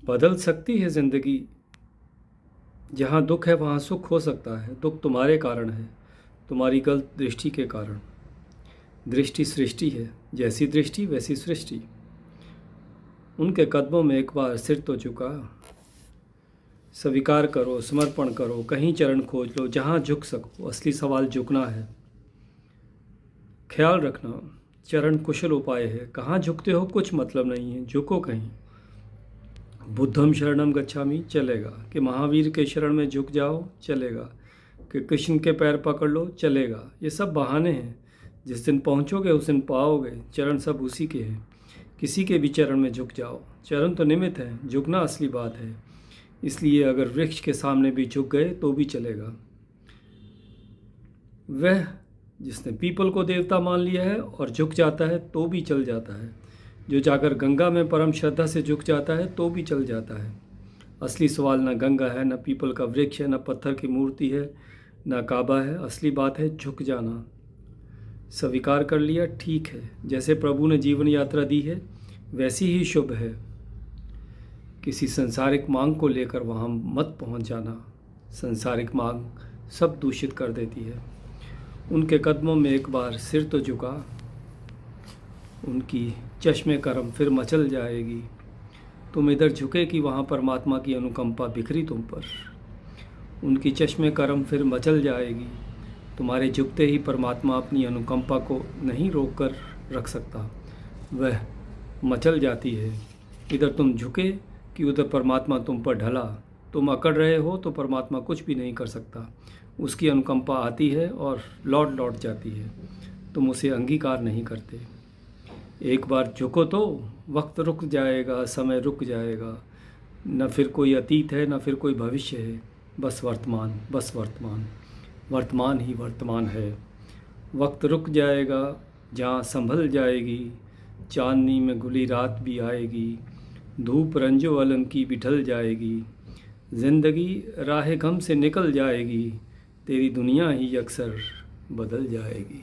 बदल सकती है ज़िंदगी। जहाँ दुख है वहाँ सुख हो सकता है। दुख तुम्हारे कारण है, तुम्हारी गलत दृष्टि के कारण। दृष्टि सृष्टि है, जैसी दृष्टि वैसी सृष्टि। उनके कदमों में एक बार सिर तो झुका। स्वीकार करो, समर्पण करो, कहीं चरण खोज लो जहाँ झुक सको। असली सवाल झुकना है। ख्याल रखना, चरण कुशल उपाय है। कहाँ झुकते हो कुछ मतलब नहीं है, झुको कहीं। बुद्धम शरणम गच्छामि चलेगा, कि महावीर के शरण में झुक जाओ चलेगा, कि कृष्ण के पैर पकड़ लो चलेगा। ये सब बहाने हैं। जिस दिन पहुँचोगे उस दिन पाओगे। चरण सब उसी के हैं। किसी के भी चरण में झुक जाओ। चरण तो निमित्त है, झुकना असली बात है। इसलिए अगर वृक्ष के सामने भी झुक गए तो भी चलेगा। वह जिसने पीपल को देवता मान लिया है और झुक जाता है तो भी चल जाता है। जो जाकर गंगा में परम श्रद्धा से झुक जाता है तो भी चल जाता है। असली सवाल न गंगा है, न पीपल का वृक्ष है, न पत्थर की मूर्ति है, न काबा है। असली बात है झुक जाना। स्वीकार कर लिया, ठीक है। जैसे प्रभु ने जीवन यात्रा दी है वैसी ही शुभ है। किसी संसारिक मांग को लेकर वहाँ मत पहुँच जाना। संसारिक मांग सब दूषित कर देती है। उनके कदमों में एक बार सिर तो झुका। उनकी चश्मे करम फिर मचल जाएगी। तुम इधर झुके कि वहाँ परमात्मा की अनुकंपा बिखरी तुम पर। उनकी चश्मे करम फिर मचल जाएगी। तुम्हारे झुकते ही परमात्मा अपनी अनुकंपा को नहीं रोक कर रख सकता, वह मचल जाती है। इधर तुम झुके कि उधर परमात्मा तुम पर ढला। तुम अकड़ रहे हो तो परमात्मा कुछ भी नहीं कर सकता। उसकी अनुकंपा आती है और लौट लौट जाती है। तुम उसे अंगीकार नहीं करते। एक बार झुको तो वक्त रुक जाएगा, समय रुक जाएगा। न फिर कोई अतीत है, न फिर कोई भविष्य है। बस वर्तमान, बस वर्तमान। वर्तमान ही वर्तमान है। वक्त रुक जाएगा, जहाँ संभल जाएगी। चांदनी में घुली रात भी आएगी। धूप रंजो अलम की भी ढल जाएगी। ज़िंदगी राह गम से निकल जाएगी। तेरी दुनिया ही अक्सर बदल जाएगी।